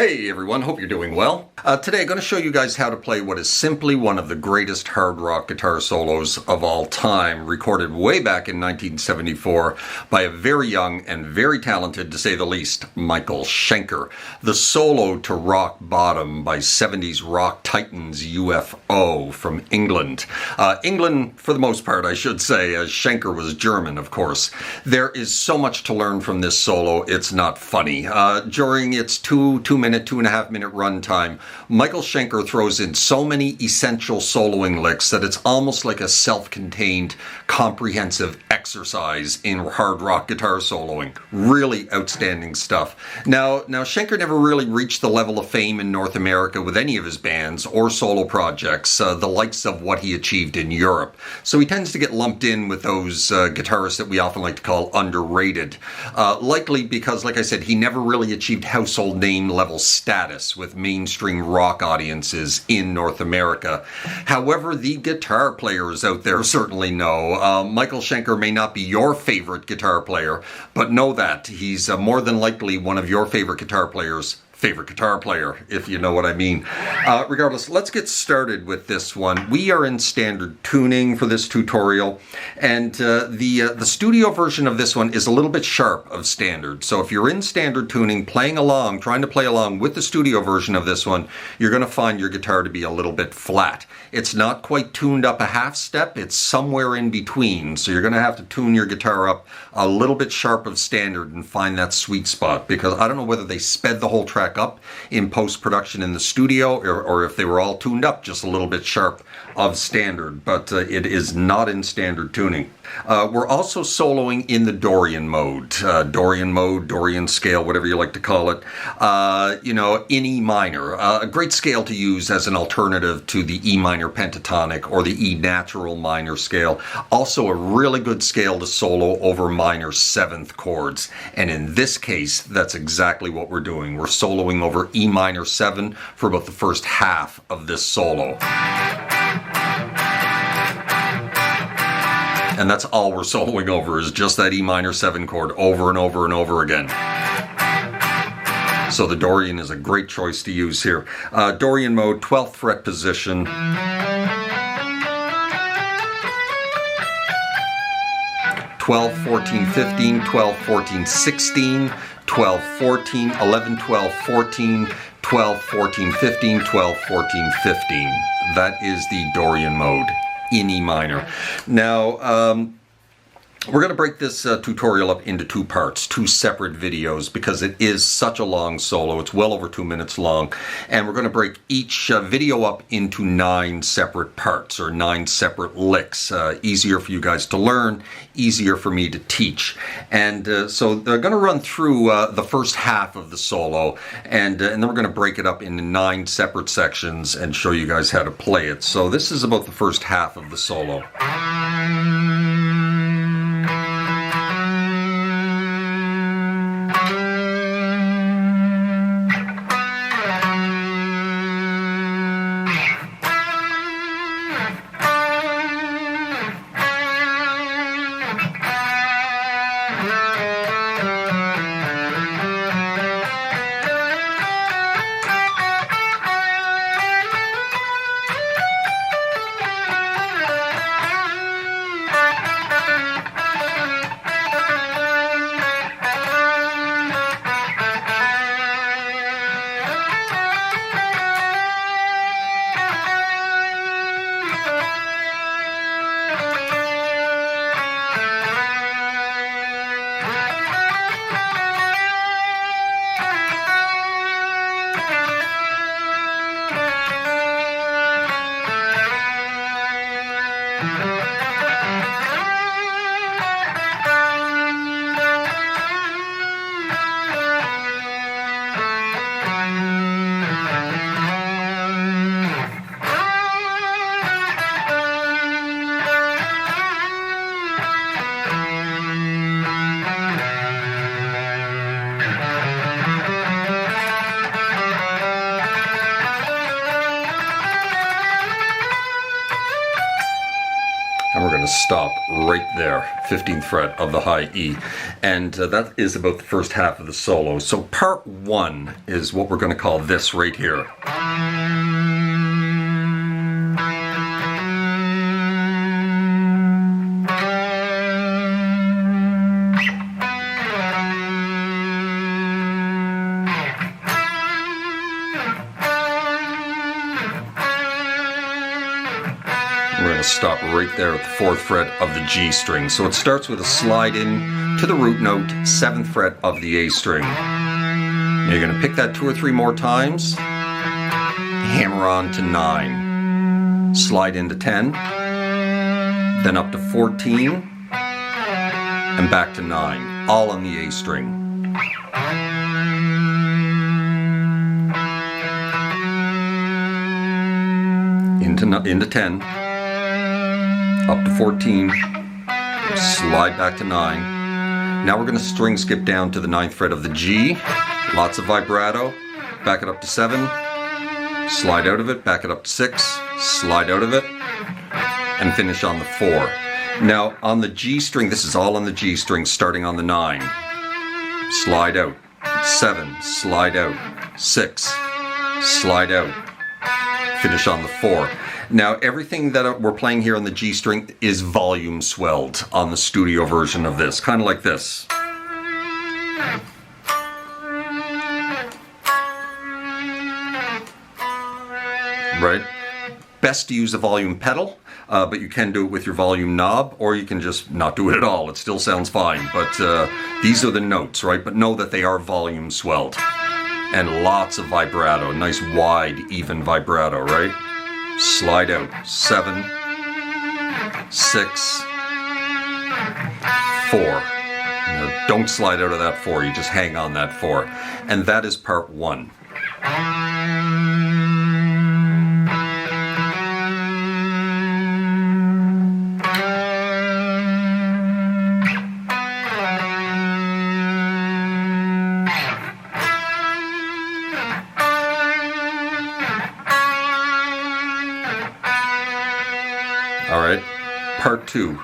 Hey everyone, hope you're doing well. Today I'm going to show you guys how to play what is simply one of the greatest hard rock guitar solos of all time, recorded way back in 1974 by a very young and very talented, to say the least, Michael Schenker. The solo to Rock Bottom by 70s rock titans UFO from England. England, for the most part, I should say, as Schenker was German, of course. There is so much to learn from this solo, it's not funny. During its 2.5 minute runtime, Michael Schenker throws in so many essential soloing licks that it's almost like a self-contained, comprehensive exercise in hard rock guitar soloing. Really outstanding stuff. Now Schenker never really reached the level of fame in North America with any of his bands or solo projects, the likes of what he achieved in Europe. So he tends to get lumped in with those guitarists that we often like to call underrated. Likely because, like I said, he never really achieved household name level status with mainstream rock audiences in North America. However, the guitar players out there certainly know. Michael Schenker may not be your favorite guitar player, but know that he's more than likely one of your favorite guitar players' favorite guitar player, if you know what I mean. Regardless, let's get started with this one. We are in standard tuning for this tutorial, and the studio version of this one is a little bit sharp of standard. So if you're in standard tuning, trying to play along with the studio version of this one, you're going to find your guitar to be a little bit flat. It's not quite tuned up a half step, it's somewhere in between. So you're going to have to tune your guitar up a little bit sharp of standard and find that sweet spot, because I don't know whether they sped the whole track up in post-production in the studio or if they were all tuned up just a little bit sharp of standard, but it is not in standard tuning. We're also soloing in the Dorian mode, Dorian scale, whatever you like to call it, in E minor. A great scale to use as an alternative to the E minor pentatonic or the E natural minor scale. Also a really good scale to solo over minor seventh chords. And in this case, that's exactly what we're doing. We're soloing over E minor 7 for about the first half of this solo. And that's all we're soloing over, is just that E minor 7 chord over and over and over again. So the Dorian is a great choice to use here. Dorian mode, 12th fret position. 12, 14, 15, 12, 14, 16, 12, 14, 11, 12, 14, 12, 14, 15, 12, 14, 15. That is the Dorian mode in E minor. Now, we're going to break this tutorial up into two parts, two separate videos, because it is such a long solo. It's well over 2 minutes long. And we're going to break each video up into 9 separate parts, or 9 separate licks. Easier for you guys to learn, easier for me to teach. And so they're going to run through the first half of the solo, and then we're going to break it up into 9 separate sections and show you guys how to play it. So this is about the first half of the solo. stop right there, 15th fret of the high E. And that is about the first half of the solo. So part one is what we're going to call this right here. We're going to stop right there at the 4th fret of the G string. So it starts with a slide in to the root note, 7th fret of the A string. Now you're going to pick that 2 or 3 more times, hammer on to 9, slide into 10, then up to 14, and back to 9, all on the A string. Into 10, up to 14, slide back to 9. Now we're going to string skip down to the 9th fret of the G, lots of vibrato, back it up to 7, slide out of it, back it up to 6, slide out of it, and finish on the 4. Now on the G string, this is all on the G string, starting on the 9, slide out, 7, slide out, 6, slide out, finish on the 4. Now everything that we're playing here on the G string is volume swelled on the studio version of this, kind of like this. Right? Best to use a volume pedal, but you can do it with your volume knob, or you can just not do it at all. It still sounds fine, but these are the notes, right? But know that they are volume swelled. And lots of vibrato, nice wide, even vibrato, right? Slide out, 7, 6, 4. Now, don't slide out of that 4, you just hang on that 4. And that is part 1. All right, part 2.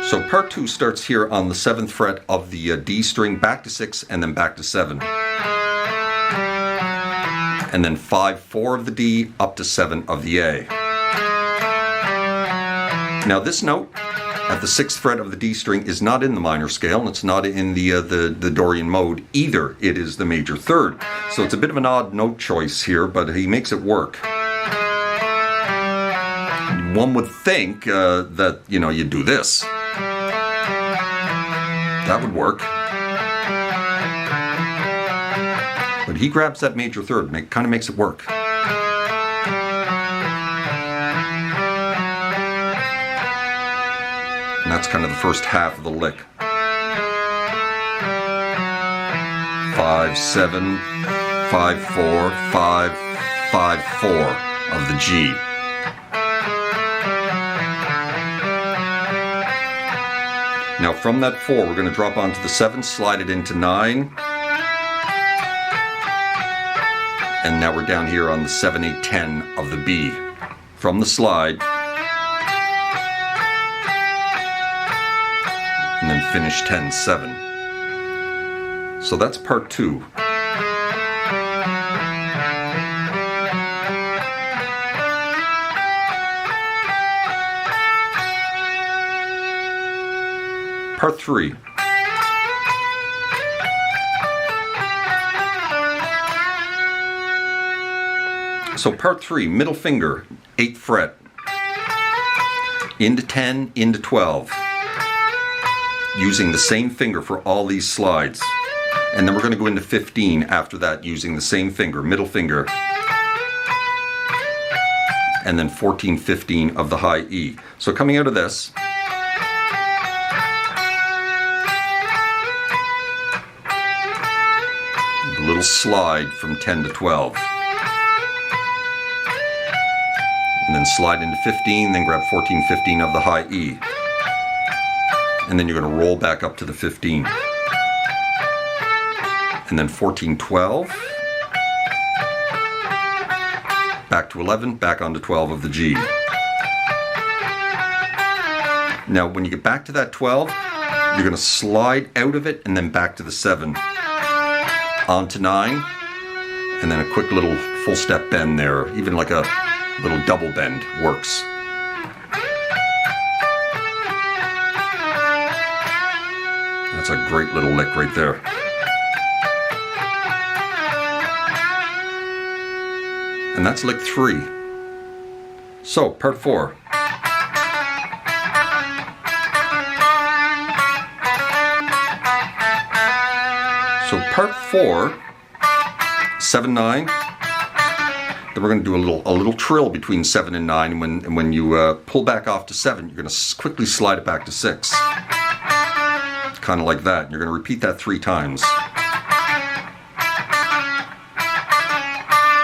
So part 2 starts here on the 7th fret of the D string, back to 6, and then back to 7. And then 5, 4 of the D, up to 7 of the A. Now this note at the 6th fret of the D string is not in the minor scale, and it's not in the Dorian mode either. It is the major 3rd. So it's a bit of an odd note choice here, but he makes it work. One would think that, you know, you do this. That would work. But he grabs that major 3rd, kind of makes it work. And that's kind of the first half of the lick. 5, 7, 5, 4, 5, 5, 4 of the G. Now from that 4, we're going to drop onto the 7, slide it into 9. And now we're down here on the 7, 8, 10 of the B. From the slide. And then finish 10, 7. So that's part 2. Part 3. So part 3, middle finger, 8th fret, into 10, into 12, using the same finger for all these slides. And then we're going to go into 15 after that, using the same finger, middle finger, and then 14, 15 of the high E. So coming out of this, a little slide from 10 to 12. And then slide into 15, then grab 14, 15 of the high E. And then you're going to roll back up to the 15. And then 14, 12. back to 11, back onto 12 of the G. Now when you get back to that 12, you're going to slide out of it and then back to the 7, onto 9, and then a quick little full step bend there, even like a little double bend works. That's a great little lick right there. And that's lick 3. So, part 4. So part 4, 7, 9. Then we're going to do a little trill between 7 and 9. And when you pull back off to 7, you're going to quickly slide it back to 6. Kind of like that. And you're going to repeat that 3 times.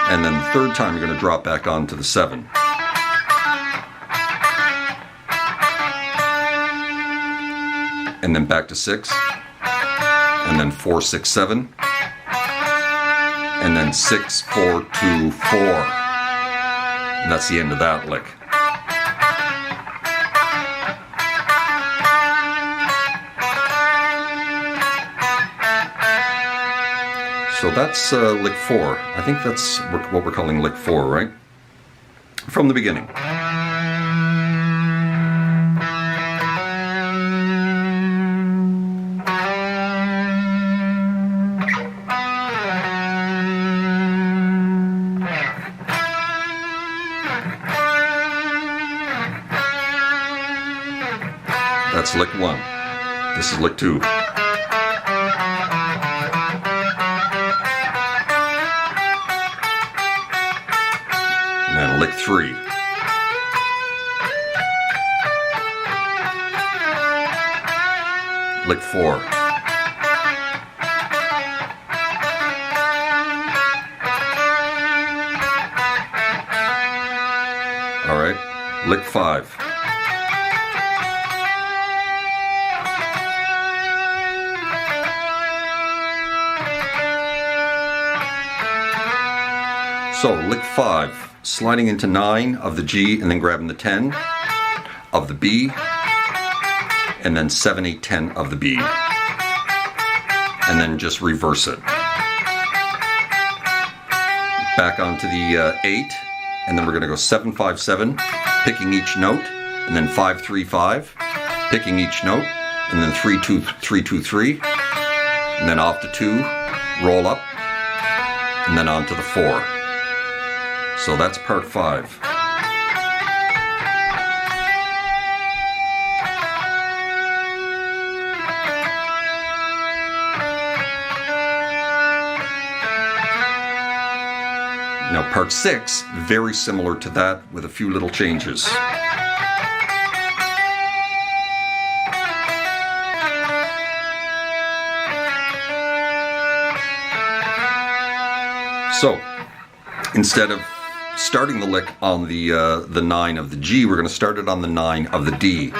And then the third time you're going to drop back onto the 7. And then back to 6. And then 4, 6, 7. And then 6, 4, 2, 4. And that's the end of that lick. So that's lick 4. I think that's what we're calling lick 4, right? From the beginning. That's lick 1. This is lick 2. And then lick 3. Lick 4. All right, lick 5. So, lick 5, sliding into 9 of the G and then grabbing the 10 of the B, and then 7, 8, 10 of the B. And then just reverse it. Back onto the 8, and then we're going to go 7, 5, 7, picking each note, and then 5, 3, 5, picking each note, and then 3, 2, 3, 2, 3, and then off to 2, roll up, and then on to the 4. So that's part 5. Now part 6, very similar to that with a few little changes. So, instead of starting the lick on the 9 of the G, we're going to start it on the 9 of the D,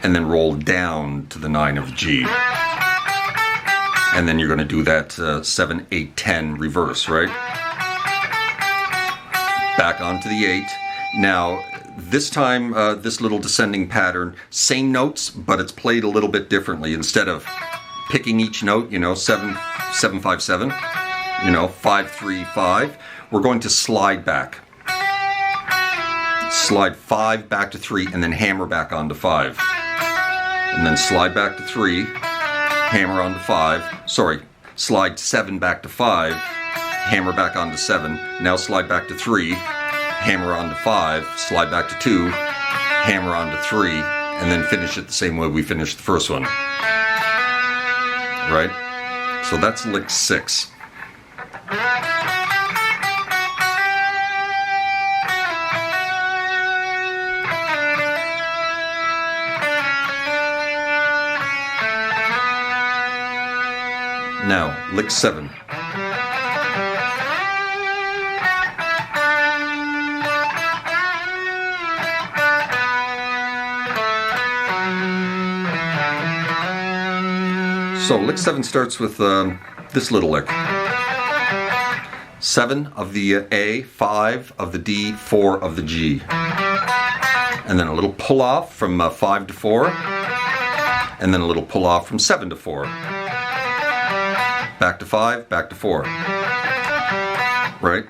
and then roll down to the 9 of the G. And then you're going to do that 7, 8, 10 reverse, right? Back onto the 8. Now, this time, this little descending pattern, same notes, but it's played a little bit differently. Instead of picking each note, 7, 7, 5, 7, 5, 3, 5, we're going to slide back. Slide 5 back to 3 and then hammer back onto 5. And then slide back to 3, hammer onto 5. Sorry, slide 7 back to 5, hammer back onto 7. Now slide back to 3, hammer onto 5, slide back to 2, hammer onto 3, and then finish it the same way we finished the first one. Right? So that's lick 6. Now, lick 7. So, lick 7 starts with this little lick. 7 of the A, 5 of the D, 4 of the G. And then a little pull off from 5 to 4. And then a little pull off from 7 to 4. Back to 5, back to 4. Right?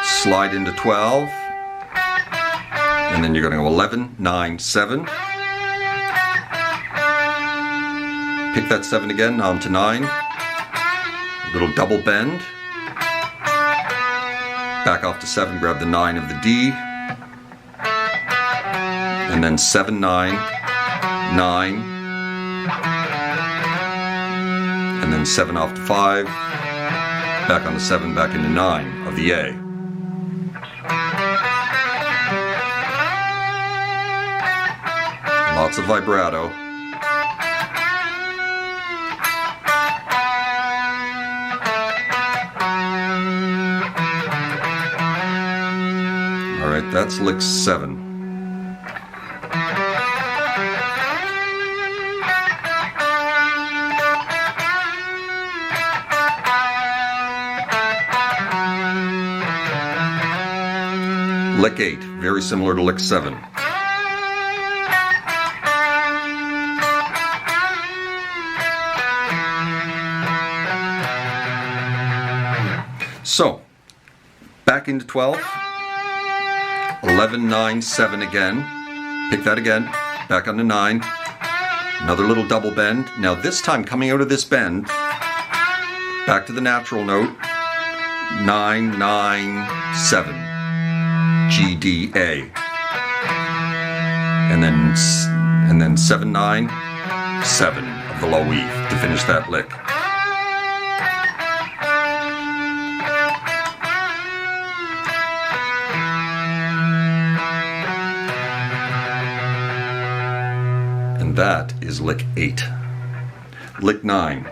Slide into 12. And then you're going to go 11, 9, 7. Pick that 7 again onto 9. Little double bend. Back off to 7, grab the 9 of the D. And then 7, 9, 9. And then 7 off to 5. Back on the 7, back into 9 of the A. Lots of vibrato. Alright, that's lick 7. Lick 8, very similar to lick 7. So, back into 12. 11, 9, 7 again. Pick that again. Back onto 9. Another little double bend. Now this time, coming out of this bend, back to the natural note. 9, 9, 7. G, D, A. And then 7, 9, 7 of the low E to finish that lick. And that is lick 8. Lick 9.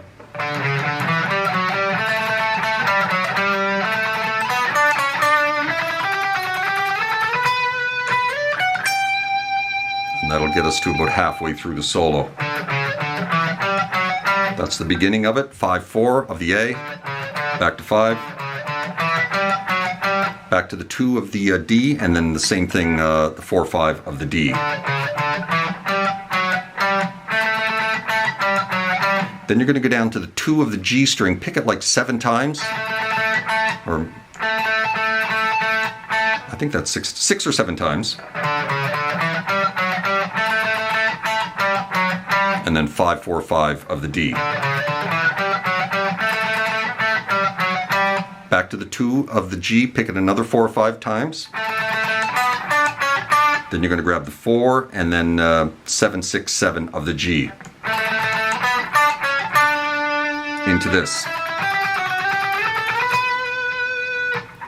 And that'll get us to about halfway through the solo. That's the beginning of it. 5, 4 of the A. Back to 5. Back to the 2 of the D, and then the same thing, the 4, 5 of the D. Then you're going to go down to the 2 of the G string, pick it like 7 times, or I think that's 6 or 7 times, and then 5, 4, 5 of the D. Back to the 2 of the G, pick it another 4 or 5 times. Then you're going to grab the 4 and then 7, 6, 7 of the G. Into this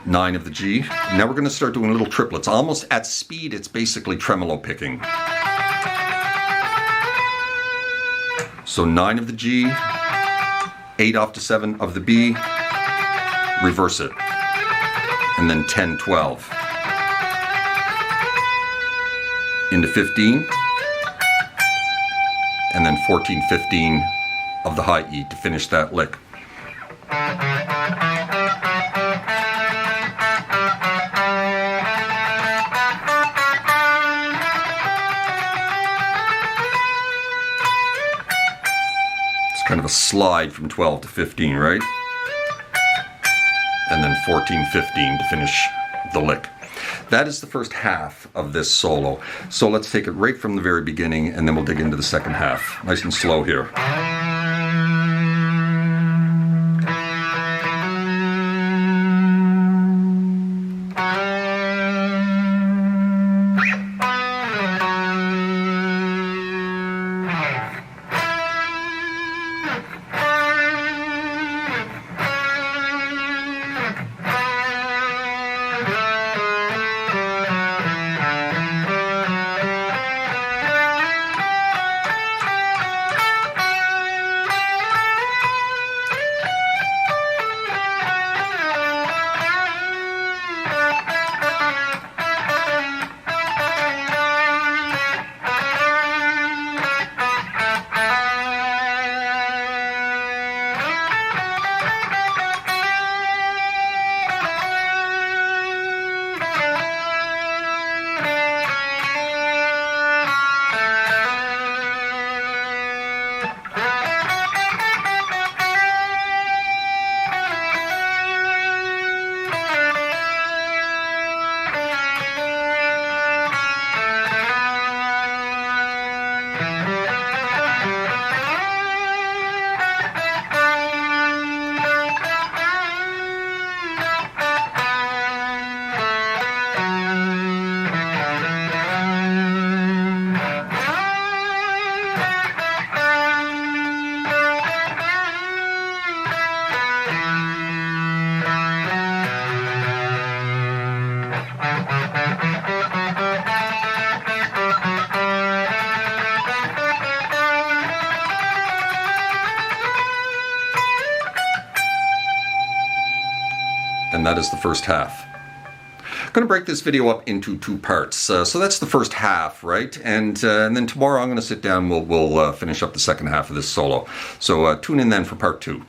9 of the G. Now we're going to start doing little triplets. Almost at speed, it's basically tremolo picking. So 9 of the G, 8 off to 7 of the B, reverse it, and then 10, 12. Into 15, and then 14, 15 of the high E to finish that lick. It's kind of a slide from 12 to 15, right? And then 14, 15 to finish the lick. That is the first half of this solo. So let's take it right from the very beginning, and then we'll dig into the second half. Nice and slow here. and that is the first half. I'm going to break this video up into two parts. So that's the first half, right? And then tomorrow I'm going to sit down, we'll finish up the second half of this solo. So tune in then for part 2.